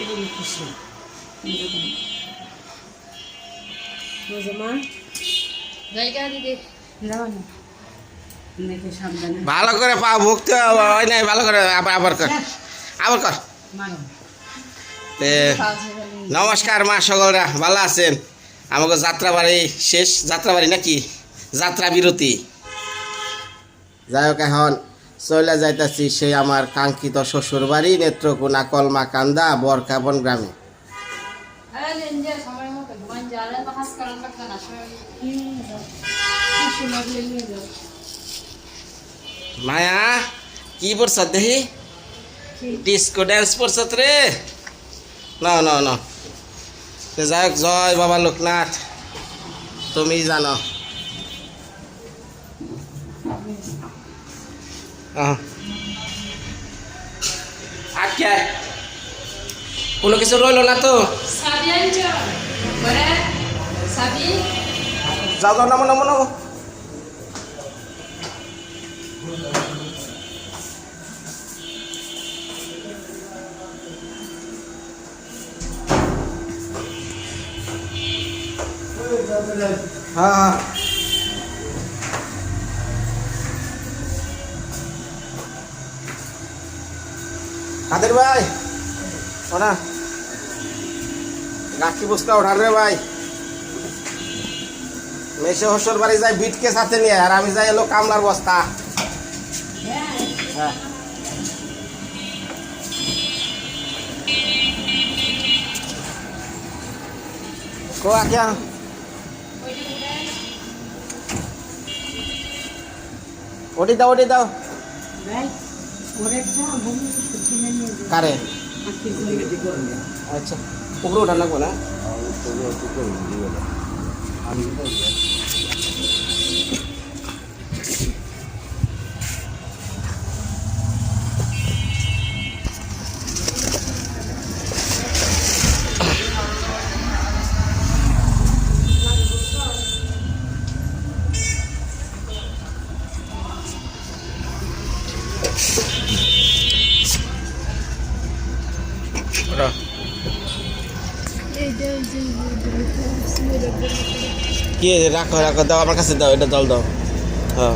খুশি মা জায়গা দিদি যাও না দেখে সাবধানে ভালো করে পা ভুগতে হয় নাই ভালো করে আবার কর আবার কর নমস্কার মা সকলরা ভালো আছেন আমাকে যাত্রাবাড়ি শেষ যাত্রাবাড়ি নাকি যাত্রা বিরতি যাই হোক এখন চলে যাইতেছি সেই আমার কাঙ্ক্ষিত শ্বশুর বাড়ি নেত্রকোনা কলমাকান্দা বরকাবন গ্রামে মায়া কি পড়ছ দেখি ডিস্কো ড্যান্স পড়ছ রে না না না যাই হোক জয় বাবা লোকনাথ তুমি জানো আচ্ছা কোনো কিছু রইল না তো যাও যাও নামো নামো নামো হ্যাঁ কাদের ভাই ওনা রাখি বস্তা ওঠার রে ভাই মেসে হসর বাড়ি যাই বিটকে সাথে নিয়ে আর আমি যাই এলো কামলার বস্তা হ্যাঁ কো আকিয়া ওটি দাও কারে আচ্ছা উপরে ওঠা লাগবো না কি রাখো রাখো দাও আমার কাছে দাও এটা জল দাও হ্যাঁ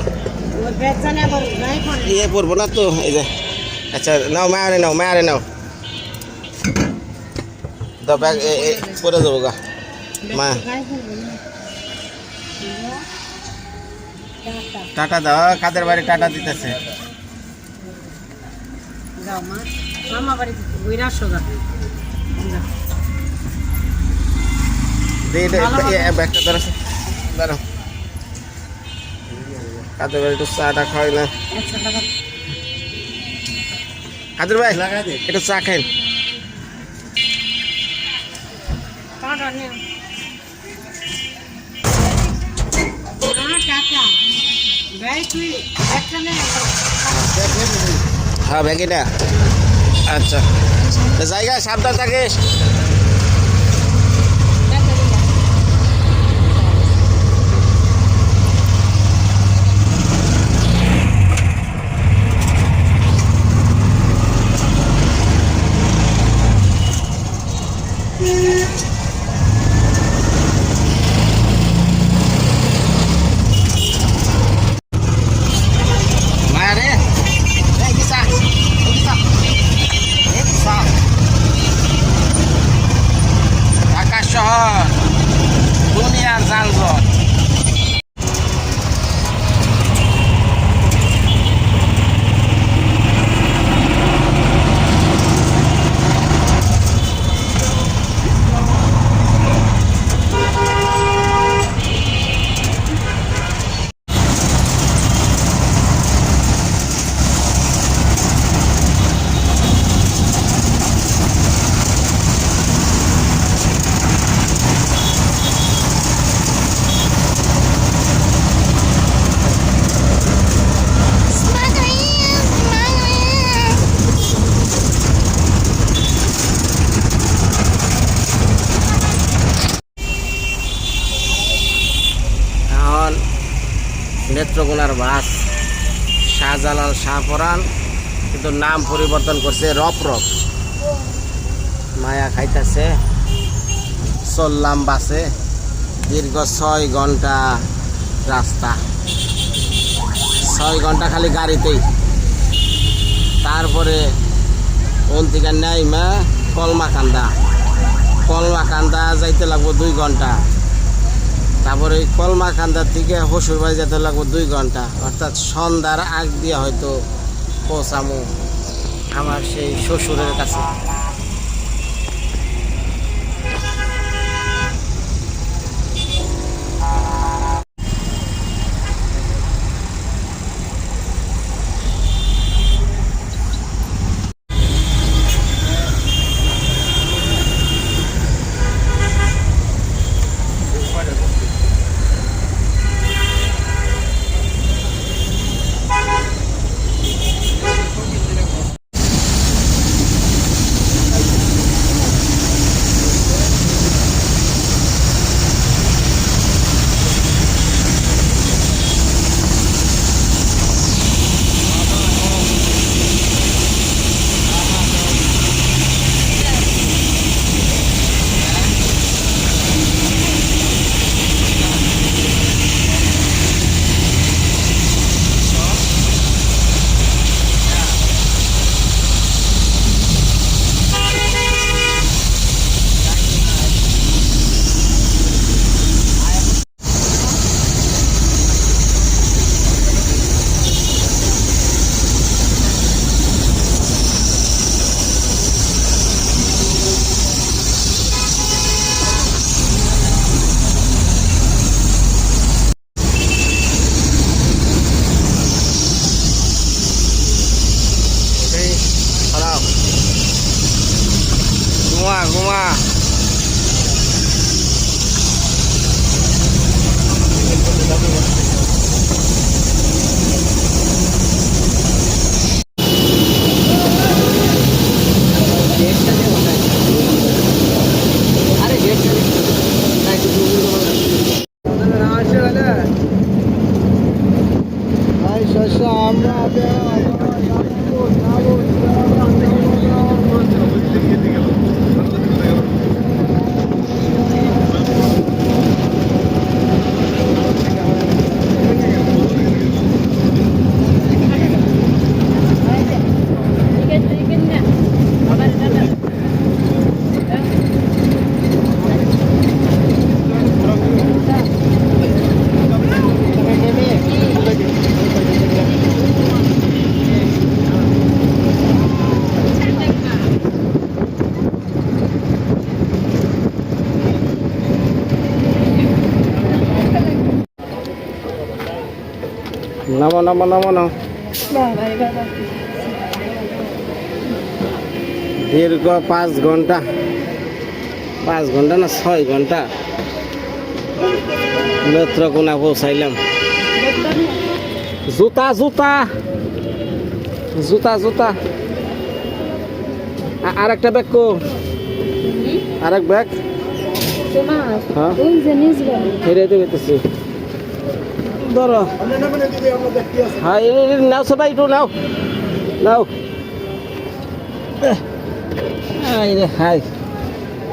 ইয়ে পড়বো না তো এই যে আচ্ছা নাও মায়ারে নাও দাও ব্যাগ পরে যাবো গা মা টাটা দাও কাদের বাড়ি টাটা দিতেছে মামা বাড়ি ঘুরে আসো গা ব্যাগটা দাঁড়াও কাদের ভাই একটু চাটা খাওয়াই না কাদের ভাই একটু চা খাই হ্যাঁ ব্যাগিটা আচ্ছা জায়গা সাবধান থাকিস শহর দুনিয়ার যানজট নেত্রকোনার বাস শাহজালাল শাহপরান কিন্তু নাম পরিবর্তন করছে রপ রপ মায়া খাইতেছে। চললাম বাসে, দীর্ঘ 6 ঘন্টা রাস্তা, 6 ঘন্টা খালি গাড়িতেই। তারপরে ওন থেকে নাইমা কলমাকান্দা যাইতে লাগবো 2 ঘন্টা। তারপরে ওই কলমাকান্দা থেকে শ্বশুরবাড়ি যেতে লাগবো 2 ঘন্টা, অর্থাৎ সন্ধ্যার আগ দিয়ে হয়তো পৌঁছামু আমার সেই শ্বশুরের কাছে। ঘুমা নামো দীর্ঘ 5 ঘন্টা না 6 ঘন্টা নেত্রকোনা পৌঁছাইলাম। জুতা জুতা জুতা জুতা আরেকটা ব্যাগ কো, আরেক ব্যাগ হ্যাঁ ধরো। হ্যাঁ নাও সবাই একটু নাও হাই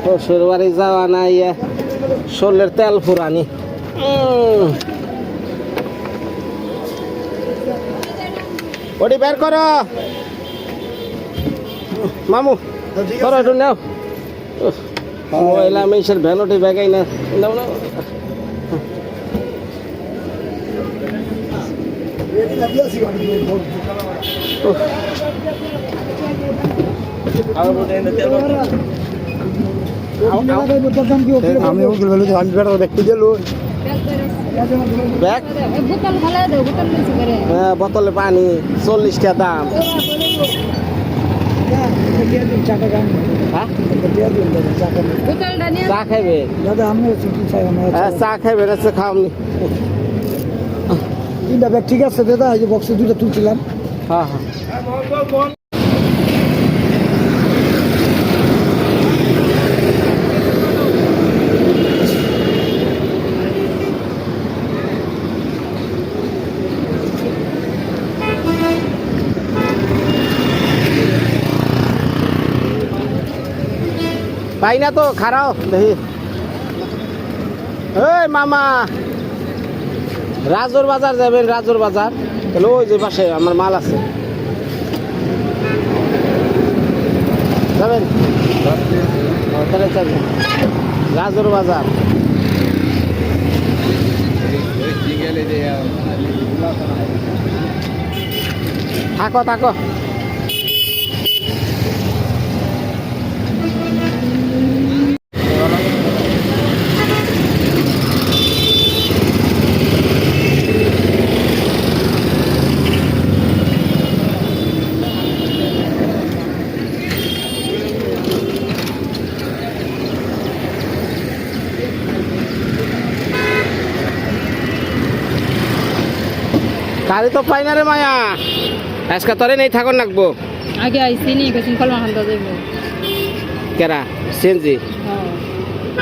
শ্বশুর বাড়ি যাওয়া না, ইয়ে শরীরের তেল ফুরানি। ওটি বের করো মামু, করো একটু নাও। মহিলা মেয়ের ভ্যানোটি ব্যাগাই না, নাও নাও। আমি ব্যক্তি গেল বোতলে পানি 40 টাকা দাম। চা খাইবে দাদা আমি চা খাইবে না খাওনি? 3টা ব্যাগ ঠিক আছে দাদা, এই যে বক্সে 2টা তুলছিলাম। হ্যাঁ হ্যাঁ পাই না তো, খারাও দেখি। এই মামা, রাজুর বাজার যাবেন? রাজুর বাজার তাহলে ওই যে পাশে আমার মাল আছে, যাবেন? তাহলে চলবেন রাজুর বাজার। থাকো থাকো। গাড়ি তো পাই না রে মায়া, আজকে তোরে নেই থাকুন রাখবো। আগে আইসি নি গেছিন কলমা খান্দা যাইব। কেরা সিএনজি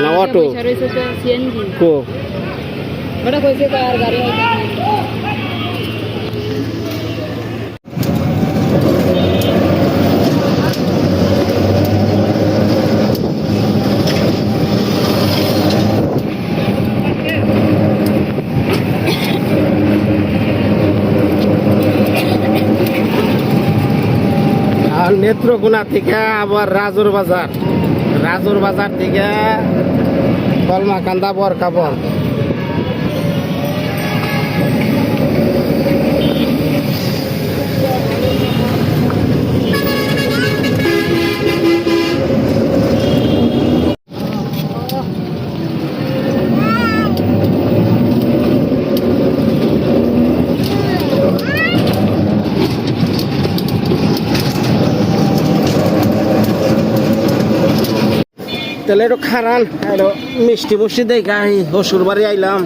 না অটো? রইছে তো সিএনজি কো বড় কইছে কার গাড়ি হইছে। আর নেত্রকোনা থেকে আবার রাজুর বাজার, রাজুর বাজার থেকে কলমাকান্দা বরকাবর। তাহলে একটু খারান, একটু মিষ্টি মুষ্টি দেখা হসুর বাড়ি আইলাম।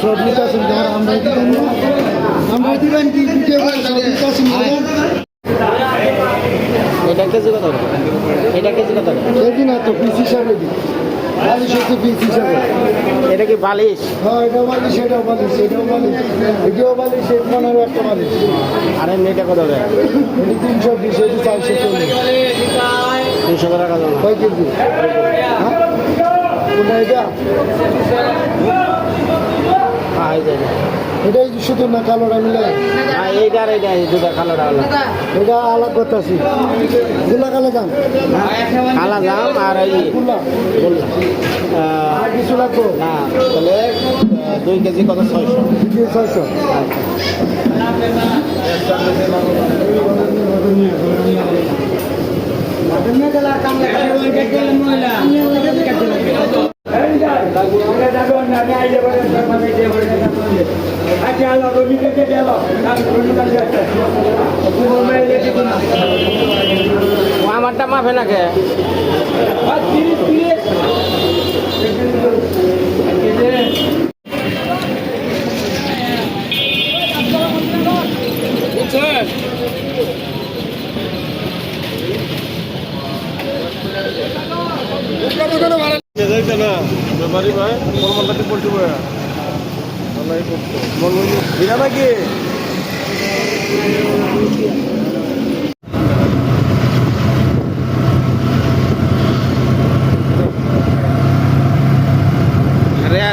সব নিকাশন আমরা দিবেন কি সব নিকাশন এটা কেজি কত? এটা কেজি কত? কেজি না তো পিস হিসাবে দিই, বালিশ হচ্ছে পিস হিসাবে। এটা কি বালিশ? হ্যাঁ এটাও বালিশ, এটাও বালিশ, এটাও বালিশ, এটাও বালিশ, এর 15 একটা বালিশ। আর এটা কত টাকা? এটি 320, এটি 440। 200 টাকা দাম। কয় কেজি? হ্যাঁ কোনটা এটা? হ্যাঁ এই যে এটাই শুধু না কালোটা মিলে? হ্যাঁ এইটা আর এইটা, এই দুটা কালোটা আলাদা। এটা আলাদা করতেছি, গুলা কালো দাম, কালা দাম আর এই গুলা বললাম আর কিছু লাগবো না। তাহলে 2 কেজি কত? 600। 600। আমারটা মাফে না কে?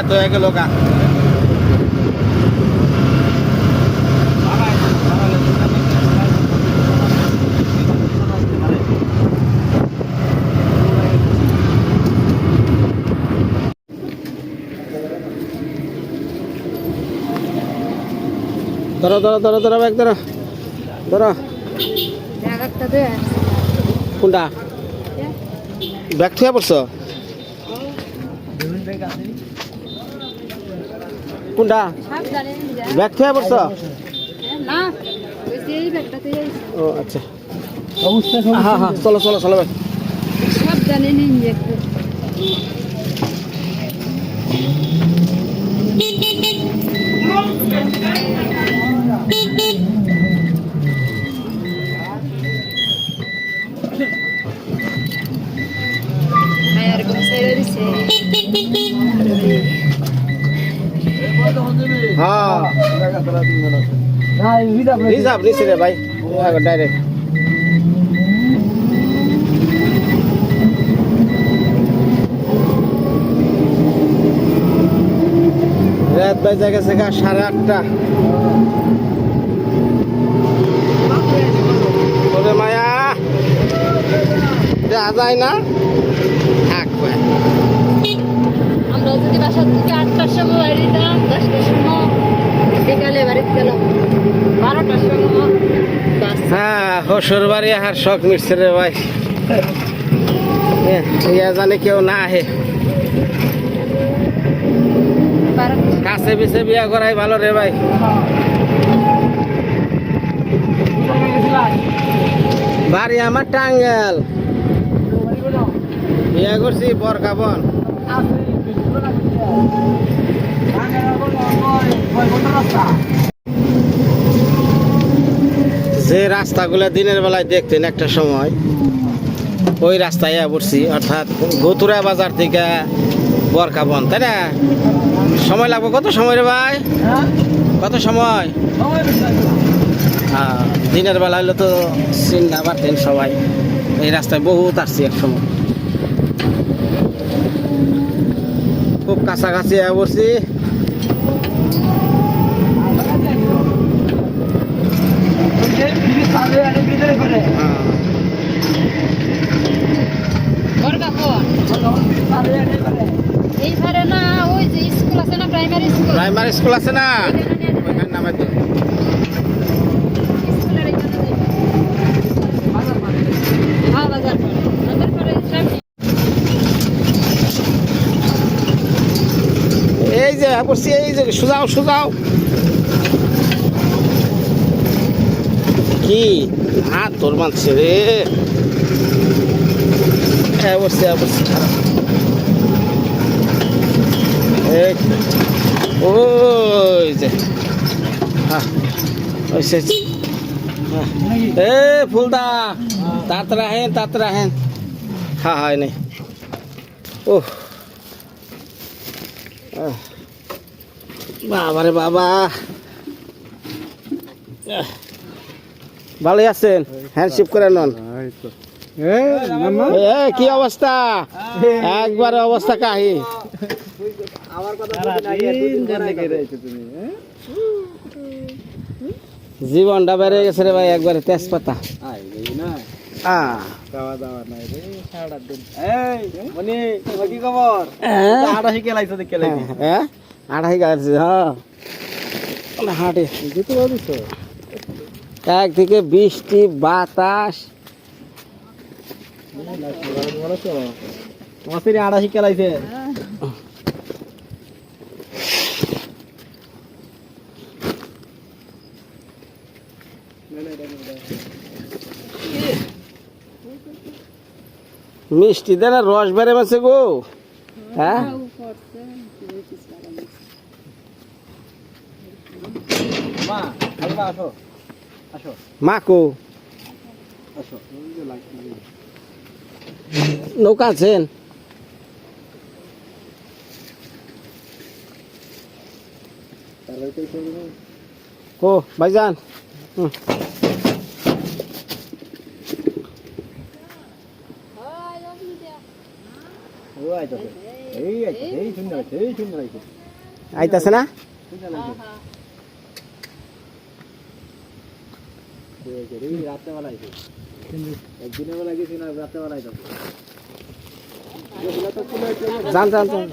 তো এক লোক ধরো ধরো ধরো ধরো ব্যাগ ধরো ধরো ব্যাগ একটা দে কোনটা ব্যাগ থুয়া পড়ছো কোনটা সাবধানে নিয়ে যা ব্যাগ থুয়া পড়ছো না ওই যে এই ব্যাগটাতে ও আচ্ছা অবস্থা হ্যাঁ হ্যাঁ চলো চলো চলো ভাই সাবধানে নিয়ে একটু আর কম ছেড়ে দিছে হ্যাঁ না রিজার্ভ রিজার্ভ নিছি রে ভাই ডাইরেক্ট রাত বাজে গেছে 8:30 ওরে মায়া দেখা যায় না থাক ভাই আমরা যদি বাসার থেকে 8টার সময় বাড়ি দিতাম 10টার সময় বিকালে বাড়িতে গেলাম 12টার সময় বাস হ্যাঁ হসুর বাড়ি আর শখ মিটছে রে ভাই ইয়া জানে কেউ না আহে 12টা কাছে পিছে বিয়া করাই ভালো রে ভাই বাড়ি আমার টাঙ্গাইল বিয়া করছি বরকাবন যে রাস্তাগুলো দিনের বেলায় দেখতেন একটা সময় ওই রাস্তায় পড়ছি অর্থাৎ গতুরা বাজার থেকে বরকাবন তাই না সময় লাগবে কত সময় রে ভাই কত সময় হ্যাঁ দিনের বেলা হলে তো চিন্তা পারতেন সবাই এই রাস্তায় বহুত আসছি এক সময় খুব কাছাকাছি পড়ছি এই পারে না ওই যে স্কুল আছে না প্রাইমারি স্কুল প্রাইমারি স্কুল আছে না ওইখানে নামে তো স্কুলের এখানে যাই হ্যাঁ বাজার পরে সামনে এই যে পড়ছি এই যে সুজাও সুজাও কি হাত তোর মানছে রে বসছে বসছে এই ওই যে হ্যাঁ ওই সে এ ফুলদা তাড়াতাড়ি হেন তাড়াতাড়ি হেন হ্যাঁ হয় নাই ও বাবা রে বাবা ভালোই আছেন হ্যান্ডশিপ করে নন এ কি অবস্থা একবারে অবস্থা কাহি জীবনটা বেড়ে গেছে রে ভাই একবারে তেজপাতা আড়াই গেছে হ্যাঁ হাটে একদিকে বৃষ্টি বাতাস আড়াই কেলাইছে মিষ্টি দেন রস বেড়ে মাছে গো হ্যাঁ আসো আসো মাকো আসো নৌকা আছেন ও ভাইজান আইতাছে না রাত্রেবেলা একদিনের বেলা গেছি না রাত্রেবেলা যান যান যান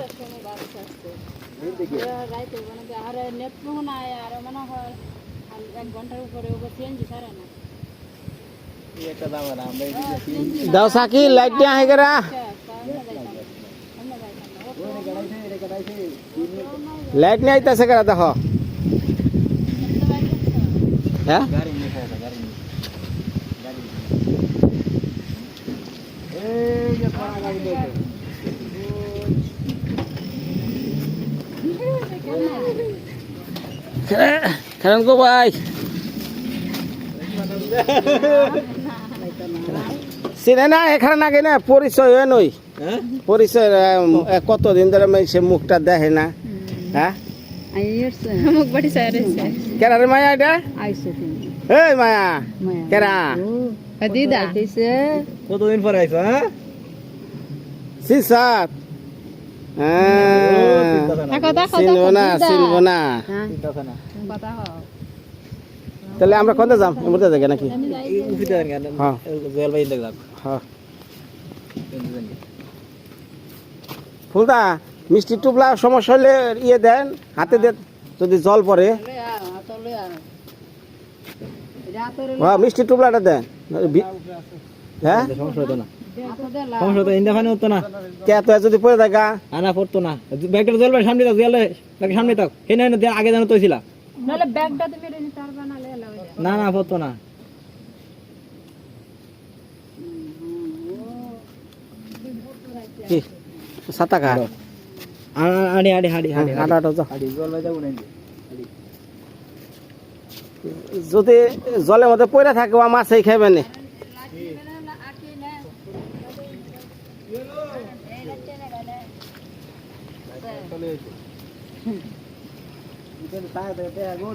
রাইতে মানে আর নেট মনে হয় আর মনে হয় এক ঘন্টার উপরে ওকে সিএনজি ছাড়ে না একটা দাম আর আমরা এই দাও সাকি লাইট নিয়ে আহে গেরা লাইট নিয়ে আইতাছে গেরা দেখো হ্যাঁ গাড়ি নিয়ে খায় গাড়ি গাড়ি এই যে পাড়া গাড়ি দেখো খেলেন গো ভাই চিনে না এখানে না কেনা পরিচয় হয় নই হ্যাঁ পরিচয় কতদিন ধরে সে মুখটা দেখে না হ্যাঁ মুখ বাড়ি চাইছে কেরা রে মায়া এটা আইছে এই মায়া কেরা দিদা দিছে কতদিন পরে আইছো হ্যাঁ সিসাত চিনবো না চিনবো না চিন্তা না কথা হও তাহলে আমরা কোনটা যাম এমনিতে দেখে নাকি উফিতে দেন হ্যাঁ জল ভাই দেখলাম হ্যাঁ ফুলদা মিষ্টি টুপলা সমস্যা হলে ইয়ে দেন হাতে দেন যদি জল পড়ে হ্যাঁ মিষ্টি টুপলাটা দেন হ্যাঁ সমস্যা হতো না সমস্যা হতো ইন্দা ফানে হতো না কে তো যদি পড়ে থাকা আনা পড়তো না ব্যাগটা জল ভাই সামনে থাক জল ব্যাগ সামনে থাক কেন আগে জানো তো ছিল নালে ব্যাগটা তুমি রেনি তার বানালে হলো না না পড়তো না কি 7 টাকা আড়ি আড়ি হাড়ি হাড়ি হাঁটা হাঁটা যাও হাড়ি জল ভাই যাবো না যদি জলের মধ্যে পড়ে থাকে ও মাছই খাবে না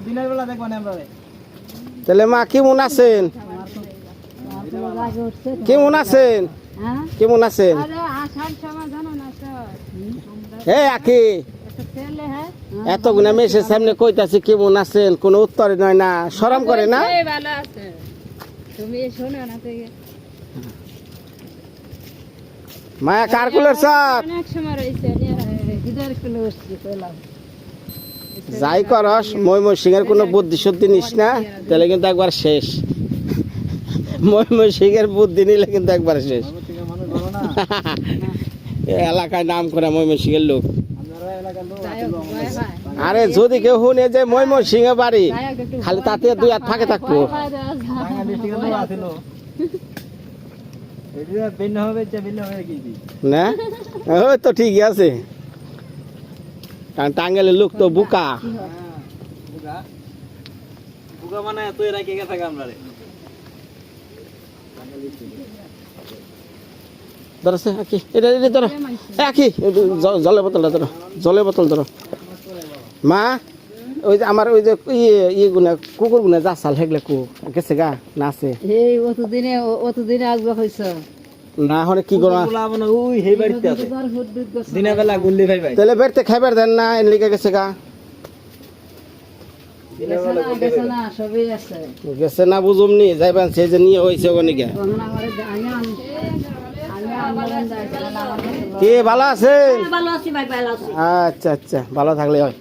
দিনের বেলা দেখবো না আমরা তাহলে মা কেমন আছেন কেমন আছেন কেমন আছেন আরে আসার সময় জানো না স্যার হে আকি একটা ছেলে হ্যাঁ এত গুণা মেসের সামনে কইতাছি কেমন আছেন কোনো উত্তর নয় না শরম করে না এই ভালো আছে তুমি শোনো না তো মায়া কার কুলের সাথ অনেক সময় রয়েছে গিদার কুলে বসছি কইলাম যাই করস মই সিংহের কোনো বুদ্ধি সত্যি নিস না তাহলে কিন্তু একবার শেষ মই সিংহের বুদ্ধি নিলে কিন্তু একবার শেষ মানুষ ভালো না এলাকায় নাম করা মই সিংহের লোক আপনারা এলাকার লোক ভয় হয় আরে যদি কেউ শুনে যে মই সিংহে বাড়ি খালি তাতে 2 হাত ফাঁকে থাকবো ভাঙা ডিস্ট্রিক্টের লোক আছিল এটা ভিন্ন হবে কি না ওই তো ঠিকই আছে কারণ টাঙ্গেলের লোক তো বুকা বুকা বুকা মানে তুই রাখি গেছে আমরা রে ধরছে আকি এটা ধরো আকি জলের বোতলটা ধরো জলের বোতল ধরো মা ওই যে আমার ওই যে ইয়ে গুনা কুকুর গুনা যা সাল হেগলে গেছে গা না আছে এই অতদিনে আসবা হইছ না হলে কি করো মানে ওই হেই বাড়িতে আছে দিনের বেলা গুল্লি ভাই ভাই তাহলে বেরতে খাইবার দেন না এর লিগে গেছে গা দিনের বেলা গেছে না সবই আছে গেছে না বুঝুম নি যাইবেন সে যে নিয়ে হয়েছে ওখানে গিয়া কি ভালো আছেন ভালো আছি ভাই ভালো আছি আচ্ছা আচ্ছা ভালো থাকলে হয়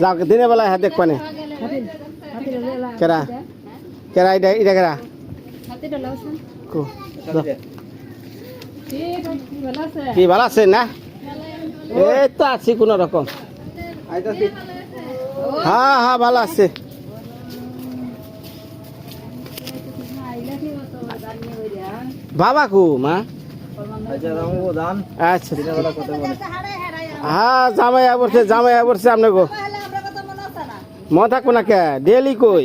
যাও দিনের বেলায় হাত দেখবানে কেরা কেরা এটা কেরা কো, যাও। কি ভালো আছেন না এই তো আছি কোন রকম আইতাছি হ্যাঁ হ্যাঁ ভালো আছে বাবা কু মা আচ্ছা রামু দান আচ্ছা দিনের বেলা কথা বলে হ্যাঁ জামাই আবরছে আপনি গো মন থাকবো না কে ডেলি কই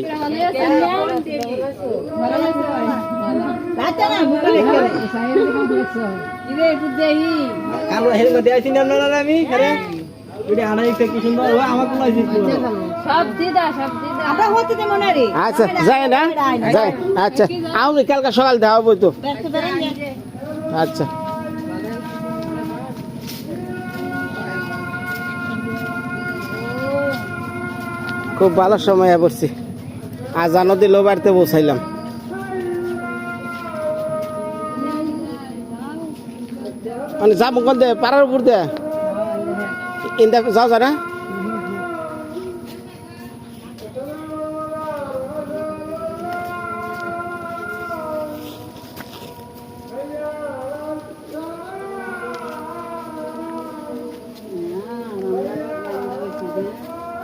কালো হেল মধ্যে আইছি না আপনারা আমি আরে এটা আনা একটা কি সুন্দর ও আমার কোন আইছি সব দিদা আমরা হতে দে মনে রে আচ্ছা যায় না যায় আচ্ছা আমি কালকে সকাল দেওয়া বই তো আচ্ছা খুব ভালো সময় পড়ছি আজানো দিল বাড়িতে বসাইলাম মানে যাবো কোন দে পাড়ার উপর দে ইন্দা যাও যা না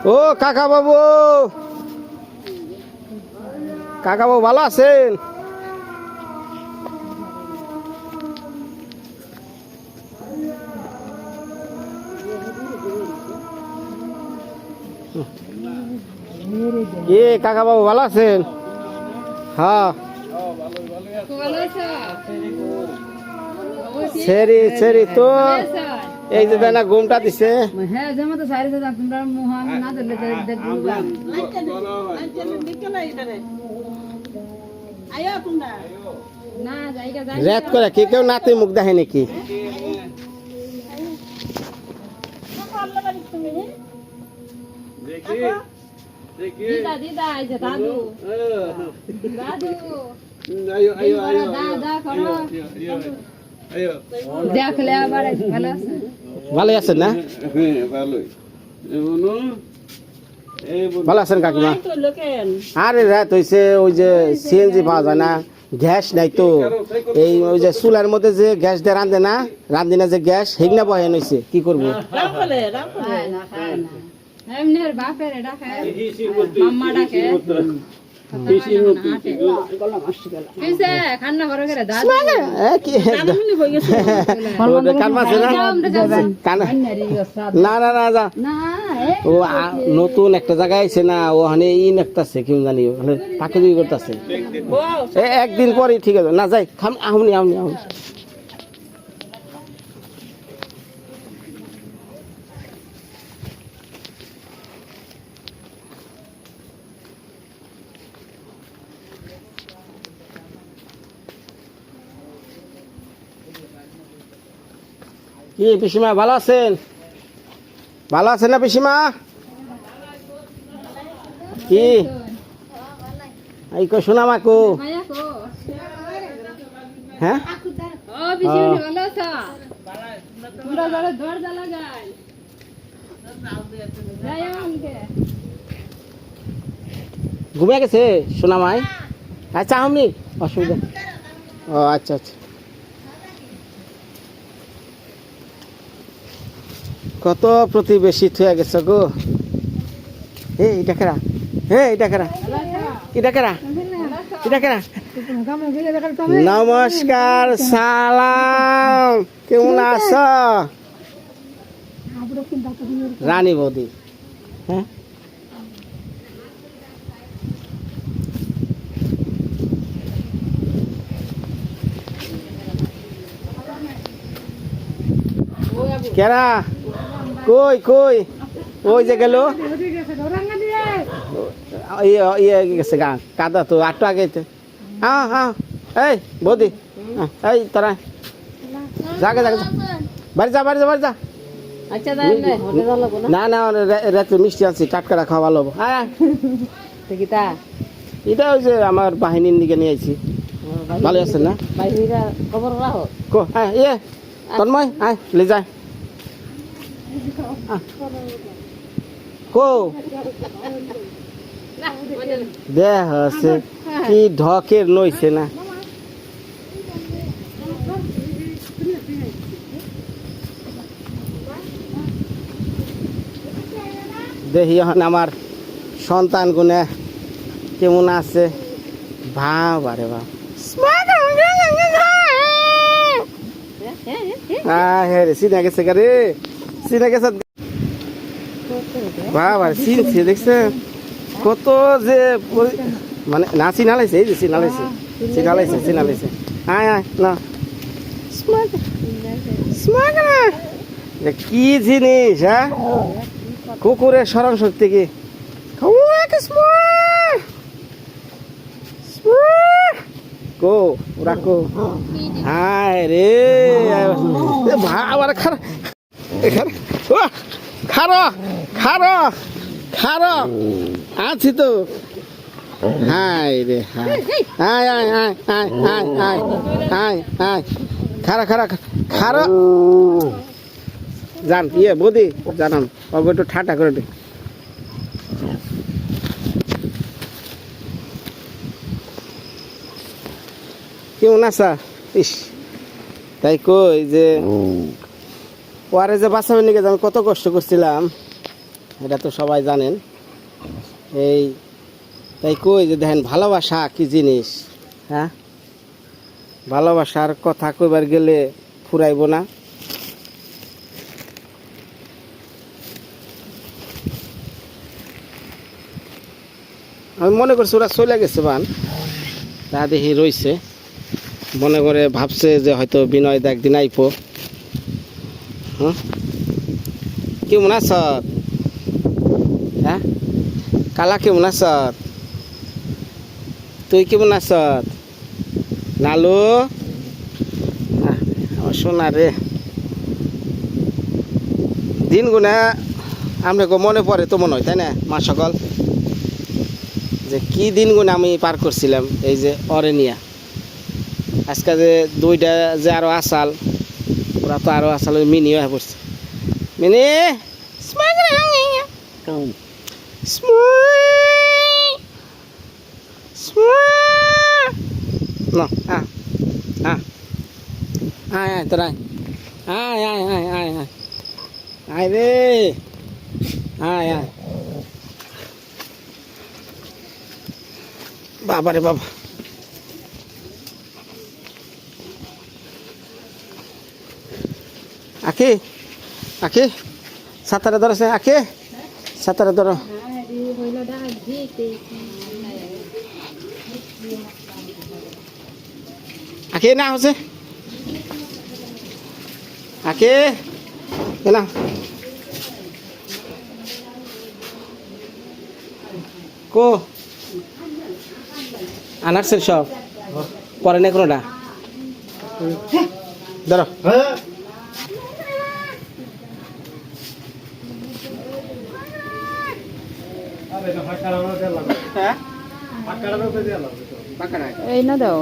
ও কাকা বাবু, কাকা বাবু ভালো আছেন? কি কাকা বাবু ভালো আছেন? হ্যাঁ সেরি সেরি তো এই যে না ঘুমটা দিছে। হ্যাঁ যেমন তো সারি তোমরা মোহন না দিলে দেখবো না জায়গা যাই রাত করে কি কেউ নাতে মুখ দেখে নাকি? দিদা দিদা এই যে দাদু দাদু দাদা করো দেখলে আবার ভালো আছে ভালো আছেন না? ভালো আছেন কাকিমা? আরে রাত হয়েছে, ওই যে সিএনজি পাওয়া যায় না, গ্যাস নাই তো, এই ওই যে চুলার মধ্যে যে গ্যাস দিয়ে রান্ধে না, রান্ধি না যে গ্যাস হেগনা বহেন হয়েছে, কি করবো? খায় না এমনি বাপের ডাকে মাম্মা ডাকে খান্না করে করে দাদু না না না যা ও নতুন একটা জায়গায় আছে না, ওখানে ই নেকতাছে কেউ জানি, তাকে দুই করতেছে একদিন পরে ঠিক আছে না যাই খাম আহমনি আহমনি আহমনি। কি পিসিমা ভালো আছেন? ভালো আছেন না পিসিমা? কি এই কো শোনা মাকু? হ্যাঁ ঘুমিয়ে গেছে শোনা মাই? আচ্ছা আমনি অসুবিধা, ও আচ্ছা আচ্ছা। কত প্রতিবেশী থুয়া গেছে গো। এই ডাকেরা, এই ডাকেরা, কি ডাকেরা, কি ডাকেরা? নমস্কার, সালাম, কেমন আছো? রানী বৌদি, হ্যাঁ কেরা কই কই ওই যে গেল ইয়ে গেছে গা কাদা তো আটটা আগে হ্যাঁ হ্যাঁ এই বৌদি এই তোরা যাকে যাকে বাড়ি যা বাড়ি যা বাড়ি যা। আচ্ছা না না রাত্রে মিষ্টি আনছি, টাটকাটা খাওয়া ভালো হবো। হ্যাঁ এটা ওই যে আমার বাহিনীর দিকে নিয়ে আইছি। ভালো আছেন না? খবর রাখো কো হ্যাঁ ইয়ে তন্ময় আয় লে যায় কো দেখ আছে কি ঢকের নইছে না। দেখি এখন আমার সন্তান গুনে কেমন আছে। ভাব আরে বাপ হ্যাঁ রে চিনা গেছে রে, চিনা গেছে বাবা, চিনছে দেখছে কত যে মানে না চিনালাইছে, এই যে চিনালাইছে চিনালাইছে চিনালাইছে। আয় আয় না কি জিনিস, হ্যাঁ কুকুরের স্মরণ শক্তি কি কো রাখো। হায় রে আবার খারো খারো খারো আছি তো। হায় রে হায় হায় হায় হায় হায় হায় হায় হায় খারা খারা খারো জান ইয়ে বৌদি জানান বাবু একটু ঠাটা করে দে। কেমন আছা? ইস তাই কই যে পরে যে বাঁচাবে নিকে আমি কত কষ্ট করছিলাম, এটা তো সবাই জানেন। এই তাই কই যে দেখেন ভালোবাসা কি জিনিস, হ্যাঁ ভালোবাসার কথা কইবার গেলে ফুরাইব না। আমি মনে করছি ওরা চলে গেছে বান, তা দেখি রইছে, মনে করে ভাবছে যে হয়তো বিনয় দা একদিন আইপো। হ্যাঁ কেমন আছ? হ্যাঁ কালা কেমন আছ? তুই কেমন আছ? লালু আমার সোনা রে, দিন গুনা আপনাকে মনে পড়ে তো মনে হয়, তাই না মা সকল? যে কি দিন গুনা আমি পার করছিলাম এই যে অরে নিয়া। আজকে যে দুইটা যে আরো আসাল, ওরা তো আরো আসাল মিনি হয়ে পড়ছে। Mini No, ai ai tới đây, ai đi, ai বাবা রে বাবা, আকে আকে সাতারে ধরেছে, আকে সাতারে ধরো। আকে না হচ্ছে, আকে না কো আনারসের সব পরে না কোনোটা ধরো। এই না দাও।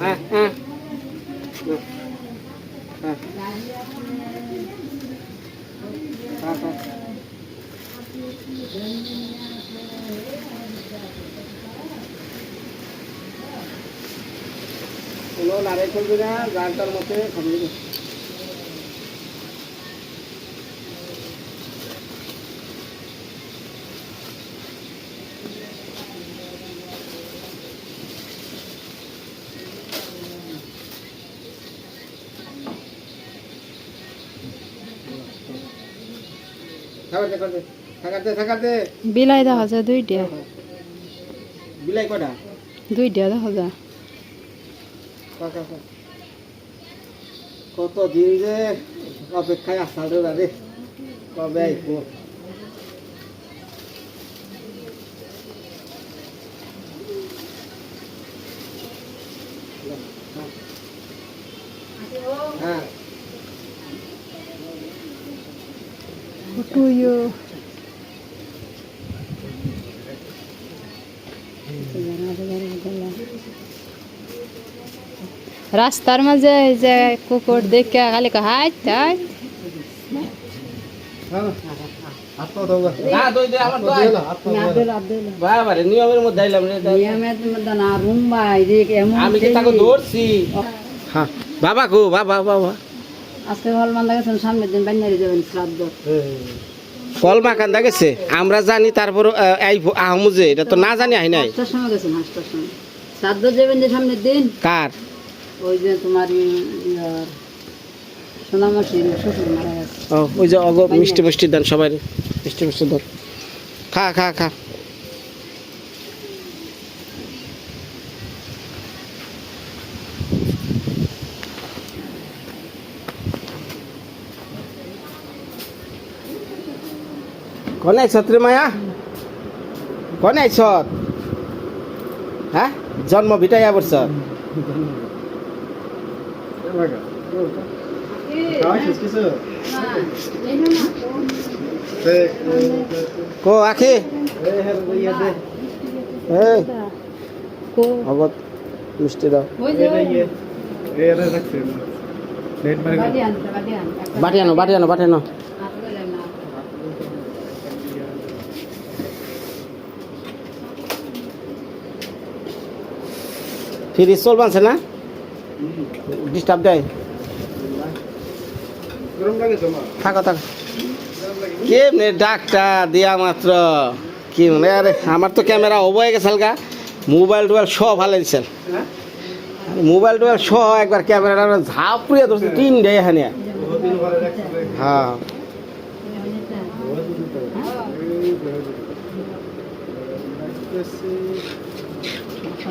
হ্যাঁ হ্যাঁ নারিকেল দিনা গানটার মধ্যে খাবি। বিলাই দেখা যায় দুইটা, বিলাই কটা? দুইটা দেখা যায়। কত দিন যে অপেক্ষায় আসাল রে, কবে আইব? হ্যাঁ টুইও রাস্তার মাঝে যে কুকুর দেখে খালি হাইট হাইট নিয়মের মধ্যে আইলাম রে, আমি কি তাকে ধরছি? বাবা গো বাবা বাবা, আজকে হল মান্দা গেছেন, সামনের দিন বাইনারি যাবেন শ্রাদ্ধ। কলমা কান্দা গেছে আমরা জানি, তারপর আহমু যে এটা তো না জানি আই নাই। 5টার সময় গেছেন, 5টার সময় শ্রাদ্ধ যাবেন যে সামনের দিন। কার? ওই যে তোমার সোনামাসির শ্বশুর মারা গেছে। ও ওই যে অগ মিষ্টি মিষ্টি দেন সবাই, মিষ্টি মিষ্টি দেন, খা খা খা। কোন আইছত রে মায়া, কোন আইছত? হ্যাঁ জন্ম ভিটাইয়া পড়ছ? কো আখি অগত মিষ্টি দাও, বাটি আনো বাটি আনো বাটি আনো। ফ্রিজ চলবানছে না, ডিস্টার্ব দেয়? থাকো থাকো কেমনে ডাকটা দিয়া মাত্র কি মানে আরে আমার তো ক্যামেরা অব হয়ে গেছে হালকা মোবাইল টোবাইল সব ভালো দিচ্ছেন মোবাইল টোবাইল সহ একবার ক্যামেরাটা ঝাপড়িয়ে ধরছে 3 ডে এখানে হ্যাঁ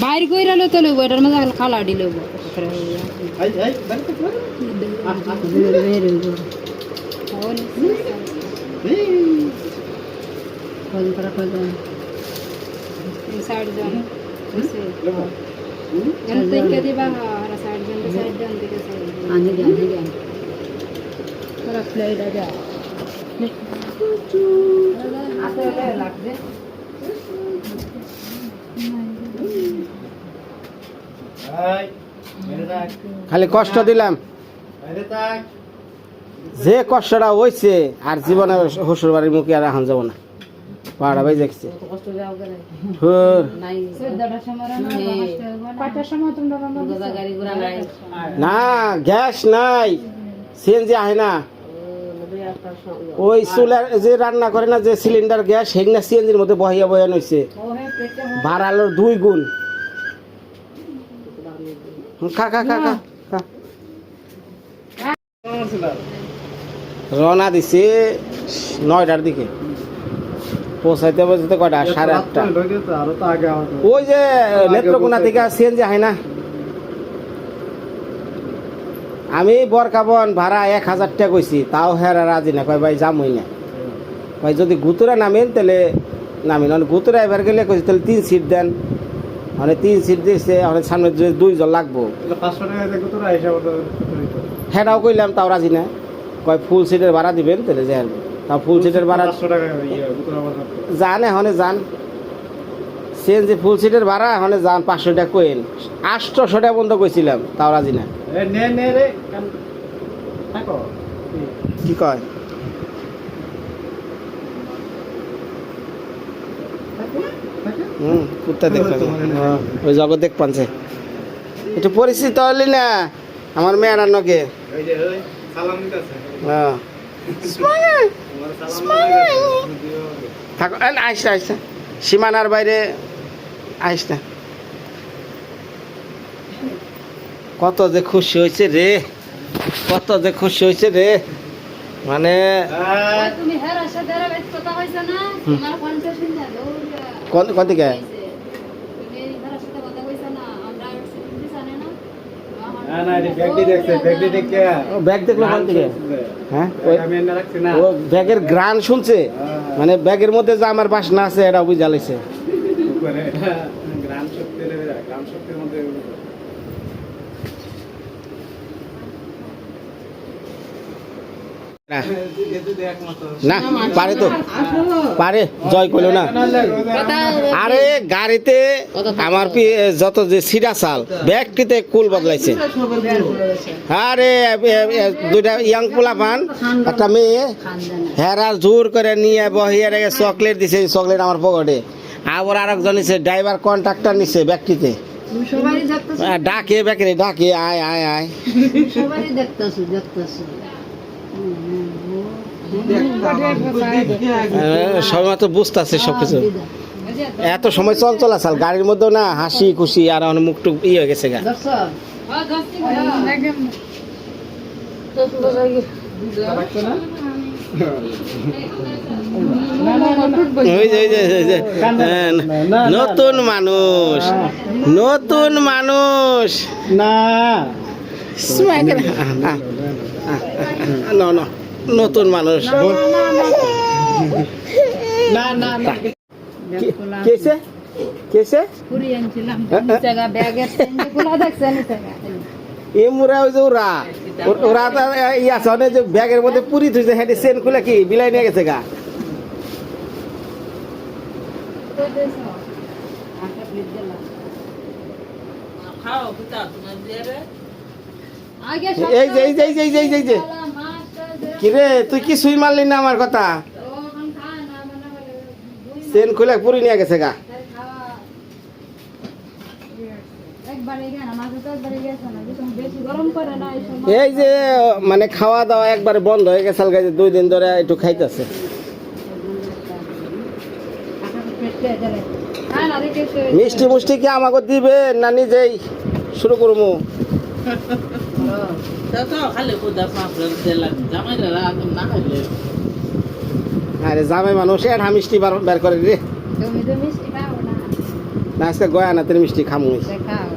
বাইর কইরা লো তো লইব এটার মধ্যে খালা দি লইব সাইড জন এখানে তো কে দিবা আর সাইড জন দিকে সাইড আনি দে তোরা প্লেট আজা আসলে লাগবে খালি কষ্ট দিলাম যে কষ্টটা হয়েছে আর জীবনে শ্বশুর বাড়ির মুখে আর এখন যাবো না পাড়া ভাই দেখছি না গ্যাস নাই সিএনজি আহে না ওই চুলার যে রান্না করে না যে সিলিন্ডার গ্যাস হেগনা সিএনজির মধ্যে বহিয়া বহিয়া নইছে ভাড়ালোর 2 গুণ খা খা খা খা খা রওনা দিছে 9টার দিকে পৌঁছাইতে পৌঁছাইতে কয়টা 8:30 ওই যে নেত্রকোনা থেকে সিএনজি হয় না আমি বরকাবন ভাড়া 1000 টাকা কইছি তাও হেরা রাজি না কয় ভাই যামই না ভাই যদি গুতুরা নামেন তাহলে নামেন মানে গুতুরা এবার গেলে কইছি তাহলে 3 সিট দেন মানে 3 সিট দিয়েছে মানে সামনে 2 জন লাগবো 500 টাকা দিয়ে গুতুরা হিসাব হেরাও কইলাম তাও রাজি না কয় ফুল সিটের ভাড়া দিবেন তাহলে যাই তাও ফুল সিটের ভাড়া 500 টাকা গুতুরা বাজার যান এখন যান সিএনজি ফুল সিটের ভাড়া এখন যান 500 টাকা কইন 800 টাকা বন্ধ কইছিলাম তাও রাজি না নে রে থাকো কি কয় কুত্তা দেখলাম ওই জগৎ দেখ পানছে একটু পরিচিত হলি না আমার মেয়ের নকে ওই যে ওই সালাম দিতেছে হ্যাঁ থাকো আইসা আইসা সীমানার বাইরে আইস না কত যে খুশি হয়েছে রে কত যে খুশি হয়েছে রে মানে তুমি হেরা সাথে কথা কইছ না তোমার 50 দিন কোন কোন দিকে তুমি হেরা সাথে কথা কইছ না আমরা সিটি জানে না না এটা ব্যাগটি দেখছে ব্যাগটি দেখে ও ব্যাগ দেখলো কোন দিকে হ্যাঁ আমি এনে রাখছি না ও ব্যাগের গ্রান শুনছে মানে ব্যাগের মধ্যে যে আমার বাসনা আছে এটা বুঝা লাইছে উপরে গ্রাম শক্তির গ্রাম শক্তির মধ্যে না পারে তো পারে জয় করলো না আরে গাড়িতে আমার যত যে সিরা চাল ব্যাগটিতে কুল বদলাইছে আরে 2টা ইয়াং পোলা পান একটা মেয়ে হেরা জোর করে নিয়ে বহিয়ে রেখে চকলেট দিছে চকলেট আমার পকেটে আবার আরেকজন নিছে ড্রাইভার কন্ট্রাক্টর নিছে ব্যাগটিতে ডাকে ব্যাগরে ডাকে আয় আয় আয় সবাই দেখতাছি সবাই তো বুঝতেছে সবকিছু এত সময় চঞ্চল আসাল গাড়ির মধ্যে না হাসি খুশি আর মুখ টুক হয়ে গেছে গা নতুন মানুষ নতুন মানুষ না নতুন মানুষ না না না কেসে কেসে পুরি আনছিলাম জায়গা ব্যাগের গুলা দেখছেন এ মুরা ওই যে ওরা তো ইয়া সনে যে ব্যাগের মধ্যে পুরি থইছে হেডে সেন খুলে কি বিলাই নিয়ে গেছে গা এই যে এই যে এই যে এই যে এই যে কিরে তুই কি সুই মারলি না আমার কথা সেন খুলে পুরি নিয়ে গেছে গা এই যে মানে খাওয়া দাওয়া একবারে বন্ধ হয়ে গেছে 2 দিন ধরে একটু খাইতেছে হ্যাঁ না দেখে মিষ্টি মুষ্টি কি আমাকে দিবে না নিজেই শুরু করবো? আরে জামাই মানুষ এটা মিষ্টি বের করে রে তুমি তো মিষ্টি খাও না না আজকে গয়া না তোর মিষ্টি খামু দেখাও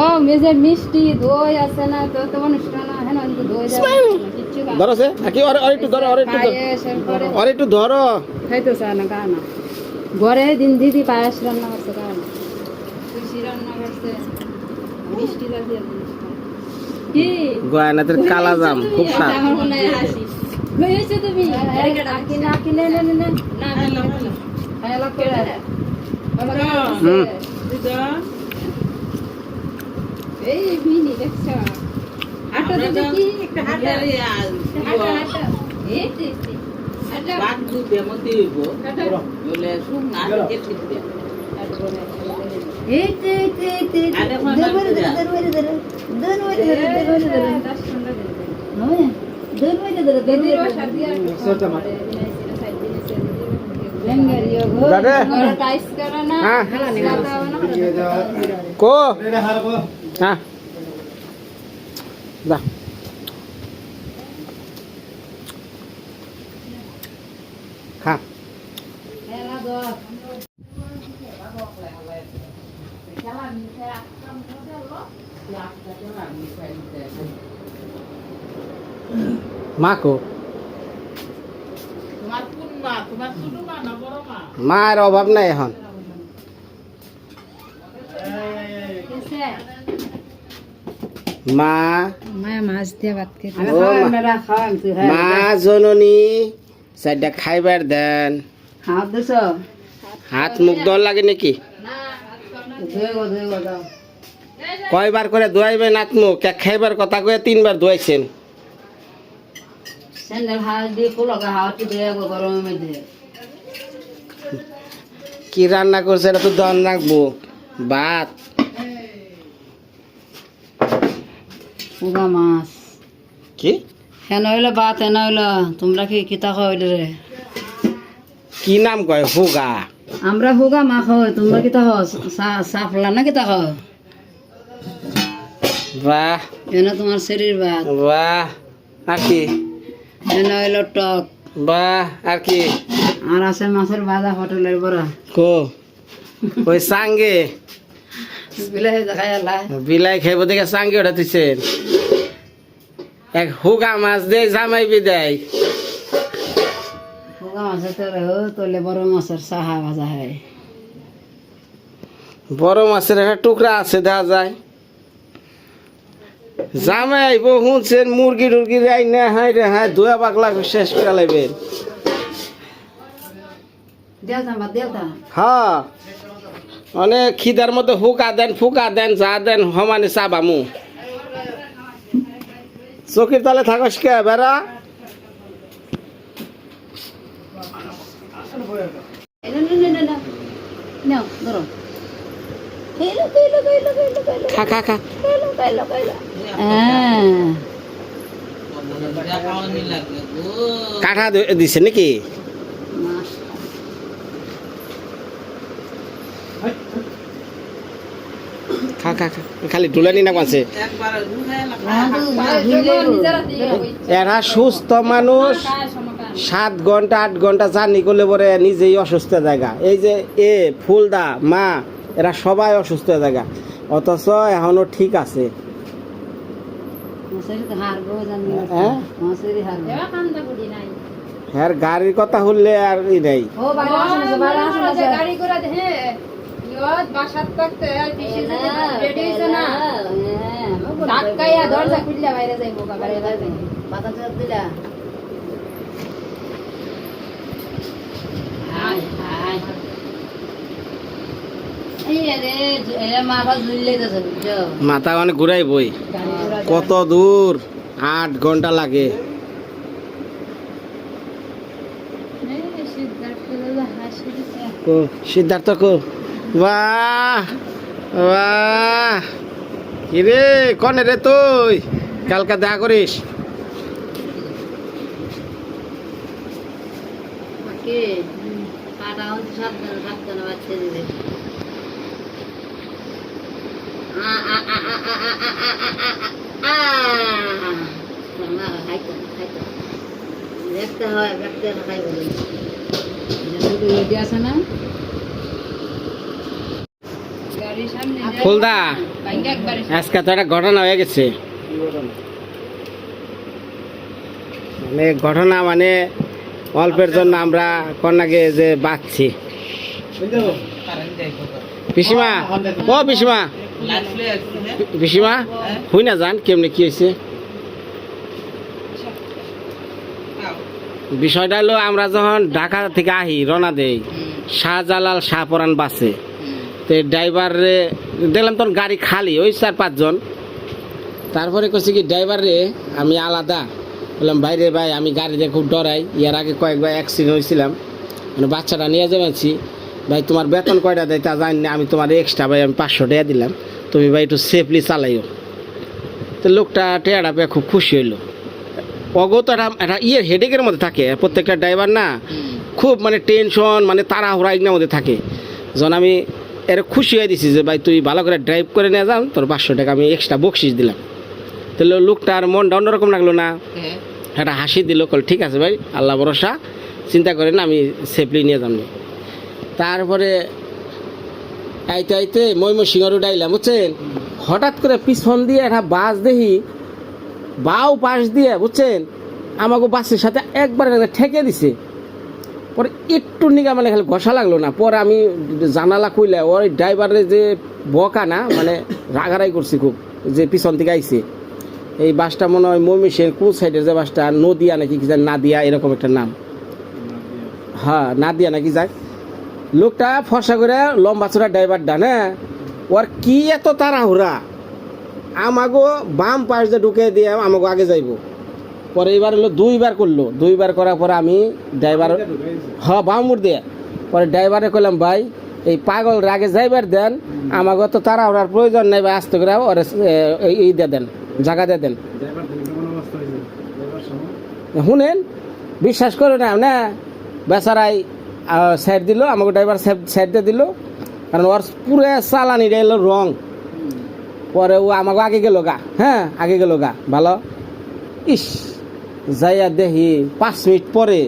ও মেজে মিষ্টি দই আছে না তো তো অনুষ্ঠান না হ্যাঁ না দই যাবে কিচ্ছু খাও ধরো সে নাকি আর একটু ধরো আর একটু ধরো পরে আর একটু ধরো খাইতো চায় না খায় না ঘরে দিন দিদি পায়েস রান্না করছে খায় না তুলসী রান্না করছে মিষ্টি জাতীয় জিনিস খায়। কি গয়া না তোর কালা জাম খুব স্বাদ আমার মনে হয় হাসি হয়েছে তুমি আকি না আকি নে নে নে নে না হ্যাঁ লাগ করে হুম। এই মিনি দেখছো হাঁটো তো দেখি একটা হাঁটো হাঁটো হাঁটো এই দেখি হাঁটো এই তে তে তে দরবারে দরবারে দরবারে কো হ্যাঁ যা খা মা কো মায়ের অভাব নাই এখন মা মাছ দিয়ে ভাত খেতে ও মা জননী চারটা খাইবার দেন হাত মুখ দল লাগে নাকি কয়বার করে ধোয়াইবেন হাত মুখ এক খাইবার কথা কয়ে 3 বার ধোয়াইছেন কি রান্না করছে এটা তো দন রাখবো ভাত পুগা মাছ কি হেন হইলো ভাত হেন হইলো তোমরা কি কিতা খাওয়াইলে রে কি নাম কয় হুগা আমরা হুগা মা খাওয়াই তোমরা কিতা খাও সাফলা না কিতা খাও বাহ এনে তোমার শরীর ভাত বাহ আর কি হেন হইলো টক বাহ আর কি আর আছে মাছের ভাজা হোটেলের বড়া কো ওই সাঙ্গে বিলাহি দেখাই আল্লাহ বিলাই খাইব দেখে সাঙ্গে ওটা দিচ্ছেন এক হুগা মাছ দেয় জামাই বিদায় হুগা মাছের তোলে বড় মাছের সাহা ভাজা হয় বড় মাছের একটা টুকরা আছে দেখা যায় জামাই আইব শুনছেন মুরগি টুরগি রাই না হাই রে হাই ধোয়া পাগলা শেষ করে লাইবেন দেলতা মা দেলতা হ্যাঁ অনেক খিদার মতো হুকা দেন ফুকা দেন যা দেন সমানে চাবামু চকির তালে থাকস কে বেড়া নাও ধরো খা খা খা কাঠা দিছে নাকি খা খা খা খালি ঢুলানি না পাচ্ছে এরা সুস্থ মানুষ 7 ঘন্টা 8 ঘন্টা জার্নি করলে পরে নিজেই অসুস্থ জায়গা এই যে ফুলদা মা এরা সবাই অসুস্থ জায়গা অথচ এখনো ঠিক আছে হ্যাঁ হ্যাঁ গাড়ির কথা হলে আর ই নেই গাড়ি করে বাসাত থাকতে রেডি হইছে না ধাক্কাইয়া দরজা খুললে বাইরে যাইবো বাবারে বাইরে পাতা চাপ দিলা হাই হাই মাথা অনেক ঘুরাই বই কত দূর 8 ঘন্টা লাগে সিদ্ধার্থ কো বাহ বাহ কিরে কনে রে তুই কালকে দেখা করিস পাটা হচ্ছে সাবধানে সাবধানে বাচ্চা দিবে দেখতে হয় দেখতে খাই বলে আছে না গাড়ির সামনে ফুলদা আজকে তো একটা ঘটনা হয়ে গেছে মানে ঘটনা মানে অল্পের জন্য আমরা কন্যাকে যে বাঁচছি পিসিমা ও পিসিমা পিসিমা হুই না যান কেমনি কি হয়েছে বিষয়টা হলো আমরা যখন ঢাকা থেকে আহি রওনা দেই শাহজালাল শাহপরান বাসে তো ড্রাইভার রে দেখলাম তখন গাড়ি খালি ওই 4-5 জন তারপরে করছি কি ড্রাইভার রে আমি আলাদা বললাম ভাই রে ভাই আমি গাড়িতে খুব ডরাই এর আগে কয়েকবার অ্যাক্সিডেন্ট হয়েছিলাম মানে বাচ্চাটা নিয়ে যাবেছি ভাই তোমার বেতন কয়টা দেয় তা জানি না আমি তোমার এক্সট্রা ভাই আমি 500 টাকা দিলাম তুমি ভাই একটু সেফলি চালাইও তো লোকটা টেয়ারা পেয়ে খুব খুশি হইলো অগত একটা ইয়ের হেডেকের মধ্যে থাকে প্রত্যেকটা ড্রাইভার না খুব মানে টেনশন মানে তাড়াহুড়া এগুলোর মধ্যে থাকে যখন আমি এর খুশি হয়ে দিছি যে ভাই তুই ভালো করে ড্রাইভ করে নিয়ে যান তোর 500 টাকা আমি এক্সট্রা বকশিস দিলাম তাহলে লোকটার মনটা অন্যরকম লাগলো না একটা হাসি দিল কল ঠিক আছে ভাই আল্লাহ ভরসা চিন্তা করেন আমি সেফলি নিয়ে যান তারপরে আইতে আইতে ময়মনসিংহ উঠাইলাম বুঝছেন হঠাৎ করে পিছন দিয়ে একটা বাস দেখি বাউ পাশ দিয়ে বুঝছেন আমাকে বাসের সাথে একবার ঠেকে দিছে পরে একটু নিগা মানে খালি ঘষা লাগলো না পরে আমি জানালা খুইলে ওই ড্রাইভারের যে বকা না মানে রাগারাই করছি খুব যে পিছন থেকে আইছে এই বাসটা মনে হয় ময়মনসিংহ কোন সাইডের যে বাসটা নদিয়া নাকি কি জানি নাদিয়া এরকম একটা নাম হ্যাঁ নাদিয়া নাকি যাক লোকটা ফর্সা করে লম্বা চড়া ড্রাইভারটা না ওর কি এত তাড়াহুড়া আমাগো বাম পাশ দিয়ে ঢুকে দিয়ে আমাকে আগে যাইব পরে এবার হলো 2বার করলো 2বার করার পরে আমি ড্রাইভার হ্যাঁ বাম মুড় দিয়ে পরে ড্রাইভারে কইলাম ভাই এই পাগল আগে যাইবার দেন আমাকে তো তাড়াহুড়ার প্রয়োজন নেই ভাই আসতে করে ওর এই দিয়ে দেন জায়গা দিয়ে দেন শুনেন বিশ্বাস করো না না বেচারাই সাইড দিল আমাকে ড্রাইভার সাইড দিয়ে দিল কারণ ওর পুরো চালানিটা এলো রং পরে ও আমাকে আগে গেল গা হ্যাঁ আগে গেল গা ভালো ইস যাইয়া দেখি 5 মিনিট পরে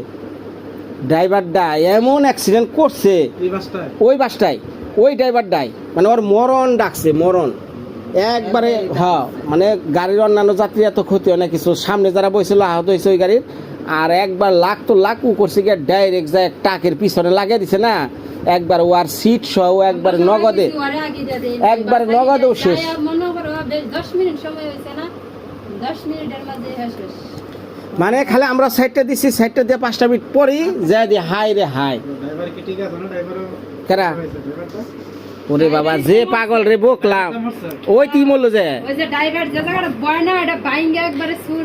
ড্রাইভারটা এমন অ্যাক্সিডেন্ট করছে ওই বাসটাই ওই ড্রাইভারটাই মানে ওর মরণ ডাকছে মরণ একবারে হ্যাঁ মানে গাড়ির অন্যান্য যাত্রী এত ক্ষতি হয় না কিছু সামনে যারা বসছিল আহত হয়েছে ওই গাড়ির আর একবার লাখ তো লাখ উ করছে গিয়ে ডাইরেক্ট যায় টাকের পিছনে লাগিয়ে দিছে না একবার ওয়ার সিট সহ একবার নগদে একবার নগদেও শেষ মানে খালি আমরা সাইডটা দিছি সাইডটা দিয়ে 5টা মিনিট পরেই যাই দিয়ে হাই রে হাই কেরা ওরে বাবা যে পাগল রে বকলাম ওই কি বললো যে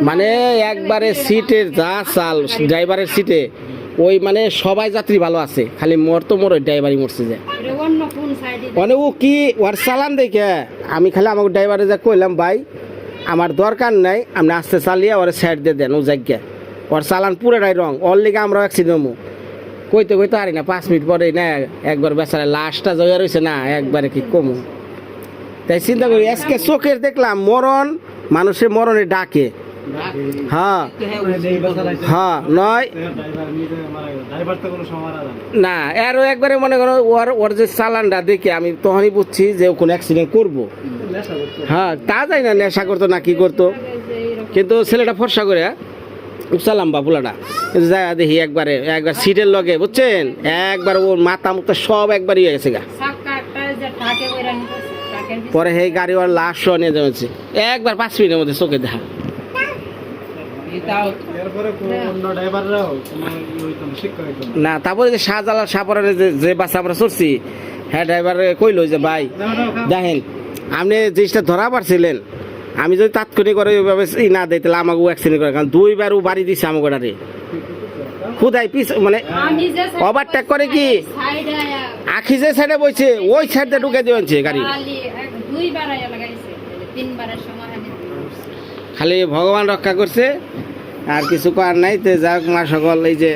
মানে একবারে সিটের যা চাল ড্রাইভারের সিটে ওই মানে সবাই যাত্রী ভালো আছে খালি মোর তো মোর ওই ড্রাইভারই মরছে যে মানে ও কি ওর চালান দেখে আমি খালি আমাকে ড্রাইভারে যা কইলাম ভাই আমার দরকার নাই আপনি আস্তে চালিয়ে ওর সাইড দিয়ে দেন ও জায়গা ওর চালান পুরোটাই রং ওর লিগে আমরা অ্যাক্সিডেন্ট কইতে কইতে পারি না 5 মিনিট পরে না একবার বেচারা লাশটা জয়া রয়েছে না একবারে কি কমু তাই চিন্তা করি আজকে চোখের দেখলাম মরণ মানুষের মরণে ডাকে হ্যাঁ হ্যাঁ নয় না আরও একবারে মনে করো ওর যে চালানটা দেখে আমি তখনই বুঝছি যে ও কোনো অ্যাক্সিডেন্ট করবো হ্যাঁ তা যাই না নেশা করতো না কি করতো কিন্তু ছেলেটা ফর্সা করে উচালাম বা পোলাটা কিন্তু যাই দেখি একবার সিটের লগে বুঝছেন একবার ওর মাথা মুখটা সব একবারই হয়ে গেছে গা পরে সেই গাড়িওয়ালা লাশ নিয়ে যাচ্ছে একবার 5 মিনিটের মধ্যে চোখে দেখা না তারপরে যে শাহজালাল শাহপরানের যে বাসে আমরা চড়ছি হ্যাঁ ড্রাইভার কইলো যে ভাই দেখেন আপনি জিনিসটা ধরা পারছিলেন আমি যদি তাৎক্ষণিক করে ওইভাবে না দিই তাহলে আমাকে অ্যাক্সিডেন্ট করে কারণ 2বার ও বাড়ি দিছে আমাকে ওটারে খুদাই পিস মানে ওভারটেক করে কি আখি যে সাইডে বইছে ওই সাইডে ঢুকে দিয়েছে গাড়ি খালি ভগবান রক্ষা করছে আর কিছু করার নাই তো যাক মা সকল এই যে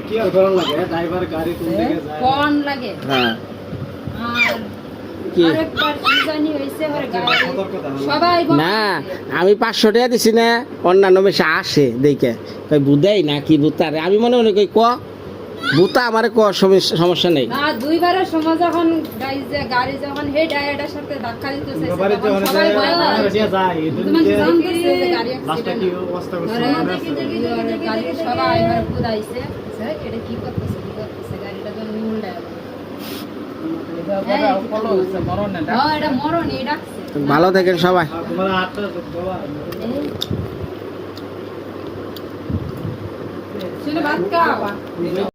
কি আর করার লাগে ড্রাইভার গাড়ি কোন দিকে যায় কোন লাগে হ্যাঁ আর কি আরেকবার কি জানি হইছে ওর গাড়ি সবাই বলে না আমি 500 টাকা দিছি না অন্যান্য মেশে আসে দেখে কই বুদাই না কি বুতারে আমি মনে মনে কই ক বুতা আমারে ক সমস্যা নেই না দুইবারের সময় যখন গাড়ি যখন হে ডায়াটার সাথে ধাক্কা দিতে চাইছে বাড়ি তখন যখন সবাই ভয় পায়। যায় যায় তুমি জানতেছে যে গাড়ি লাস্টে অ্যাক্সিডেন্ট কি অবস্থা করছে মনে আছে গাড়ি সবাই এবার বুদাইছে এটা কি করতেছে গাড়িটা যখন উল্টা এটা মরণই ডাকছে ভালো থাকেন সবাই তোমার হাতটা বাবা শুনে ভাত খাও